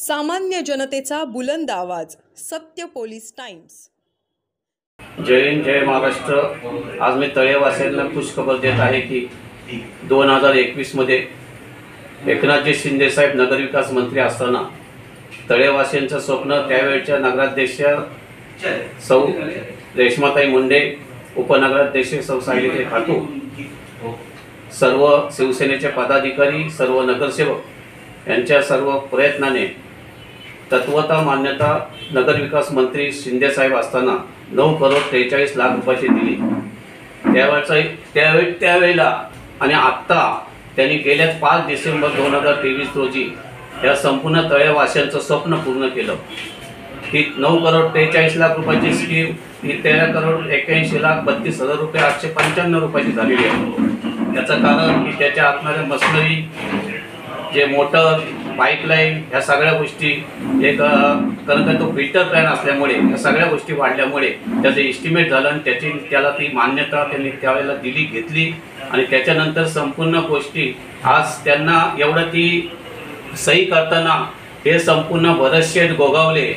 सामान्य जनतेचा बुलंद आवाज, सत्य पोलीस टाइम्स। जय हिंद, जय महाराष्ट्र। आज मी तळेवासियांना खुशखबर देत आहे की 2021 मध्ये एकनाथजी शिंदे साहेब नगरविकास मंत्री असताना तळेवासियांचं स्वप्न त्यावेळच्या नगराध्यक्ष सौ रेश्माताई मुंडे, उपनगराध्यक्ष सौ सायलीताई खातू, सर्व शिवसेनेचे पदाधिकारी, सर्व नगरसेवक यांच्या सर्व प्रयत्नाने तत्वता मान्यता नगरविकास मंत्री शिंदे साहेब असताना 9,43,00,000 रुपयाची दिली। त्यावेळेला आणि आत्ता त्यांनी गेल्या 5 डिसेंबर 2023 रोजी या संपूर्ण तळेवासियांचं स्वप्न पूर्ण केलं। ही 9,43,00,000 रुपयाची स्कीम ही 13,81,32,000 रुपये 895 रुपयाची झालेली आहे। याचं कारण की त्याच्या आतमध्ये मशिनरी, जे मोटर, पाईपलाईन, या सगळ्या गोष्टी कारण का तो फिल्टर प्लॅन असल्यामुळे या सगळ्या गोष्टी वाढल्यामुळे त्याचं एस्टिमेट झालं आणि त्याला ती मान्यता त्यांनी त्यावेळेला घेतली आणि त्याच्यानंतर संपूर्ण गोष्टी आज त्यांना एवढं ती सही करताना हे संपूर्ण भरतशेठ गोगावले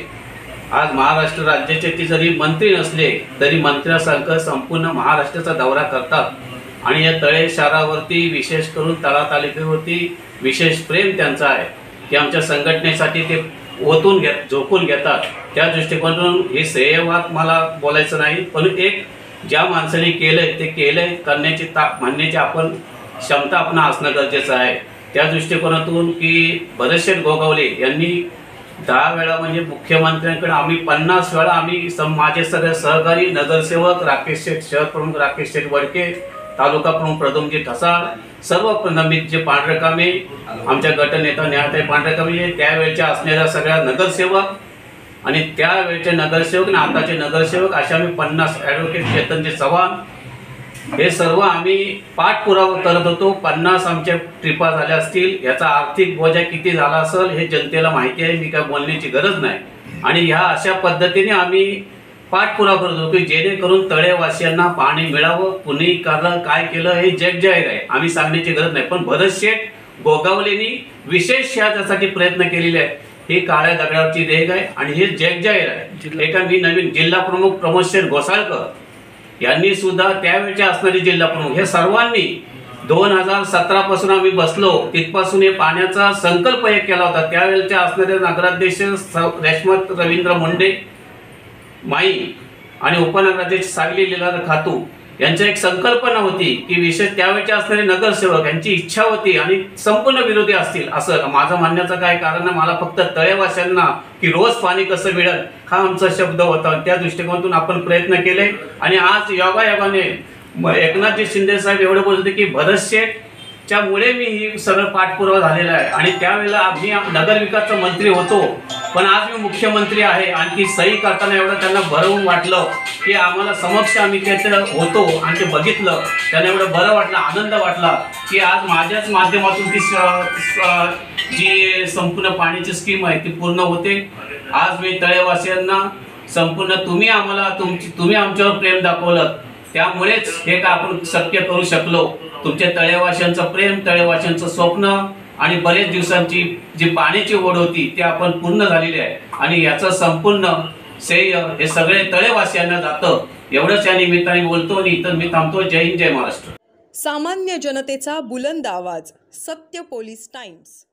आज महाराष्ट्र राज्याचे ते जरी मंत्री नसले तरी मंत्र्यासारखं संपूर्ण महाराष्ट्राचा दौरा करतात आणि या तळे शहरावरती विशेष करून तळातालुक्यावरती विशेष प्रेम त्यांचं आहे की आमच्या संघटनेसाठी ते झोकून घेतात। त्या दृष्टिकोनातून हे श्रेयवाद मला बोलायचं नाही, पण एक ज्या माणसाने केलंय ते केलंय करण्याची म्हणण्याची आपण क्षमता आपण असणं गरजेचं आहे। त्या दृष्टिकोनातून की भरतशेठ गोगावले यांनी 10 वेळा म्हणजे मुख्यमंत्र्यांकडे आम्ही 50 वेळा आम्ही माझे सगळे सहकारी नगरसेवक राकेश शेठ, शहर प्रमुख राकेश शेठ वडके, तालुका प्रमुख प्रदमजी ठसाळ, सर्व प्रलंबित जे पांढरकामे, आमच्या गटनेता न्यायताई पांढरकामे, त्यावेळच्या असणाऱ्या सगळ्या नगरसेवक आणि त्यावेळचे नगरसेवक आणि आताचे नगरसेवक अशा आम्ही 50 ॲडव्होकेट चेतनजी चव्हाण हे सर्व आम्ही पाठपुरावा करत होतो। 50 आमच्या ट्रिपा झाल्या असतील। याचा आर्थिक बोजा किती झाला असेल हे जनतेला माहिती आहे, मी काय बोलण्याची गरज नाही। आणि ह्या अशा पद्धतीने आम्ही पाठपुरावा करत होतो की जेणेकरून तळेवासियांना पाणी मिळावं। कुणी काय केलं हे जगजाहीर आहे, आम्ही सांगण्याची गरज नाही। पण भरतशेठ गोगावलेंनी विशेष त्यासाठी प्रयत्न केलेले आहेत। हे काळ्या दगडावरची देग आहे आणि हे जगजाहीर आहे। एका मी नवीन जिल्हा प्रमुख प्रमोद घोसाळकर यांनी सुद्धा त्यावेळच्या असणारे जिल्हा प्रमुख हे सर्वांनी 2017 पासून आम्ही बसलो तिथपासून हे पाण्याचा संकल्प एक केला होता। त्यावेळच्या असणारे नगराध्यक्ष रेश्मा रवींद्र मुंडे माई आणि उपनगराध्यक्ष सायली लीलाधर खातू यांची एक संकल्पना होती की विशेष त्यावेळेचे असणारे नगरसेवक यांची इच्छा होती आणि संपूर्ण विरोधी असतील असं माझं म्हणण्याचं काय कारण नाही। मला फक्त तळेवासियांना की रोज पाणी कसं मिळेल हा आमचा शब्द होता। त्या दृष्टिकोनातून आपण प्रयत्न केले आणि आज योगायोगाने एकनाथजी शिंदे साहेब एवढे बोलते की भरतशेठच्या मुळे मी ही सगळं पाठपुरावा झालेला आहे आणि त्यावेळेला आम्ही नगरविकासचा मंत्री होतो, पण आज मी मुख्यमंत्री आहे आणि ती सही करताना एवढं त्यांना भरवून वाटलं की आम्हाला समक्ष आम्ही त्याचं होतो आणि ते बघितलं, त्यांना एवढं बरं वाटलं, आनंद वाटला की आज माझ्याच माध्यमातून ती जी संपूर्ण पाण्याची स्कीम आहे ती पूर्ण होते। आज मी तळेवासियांना संपूर्ण तुम्ही आमच्यावर प्रेम दाखवलं, त्यामुळेच हे का आपण शक्य करू शकलो। तुमच्या तळेवासियांचं प्रेम, तळेवासियांचं स्वप्न आणि बरेच दिवसांची जी पाण्याची ओढ होती ती आपण पूर्ण झालेली आहे आणि याचं संपूर्ण श्रेय हे सगळे तळेवासियांना जातं। एवढंच या निमित्ताने बोलतो आणि इथं मी थांबतो। जय हिंद, जय महाराष्ट्र। सामान्य जनतेचा बुलंद आवाज, सत्य पोलीस टाइम्स।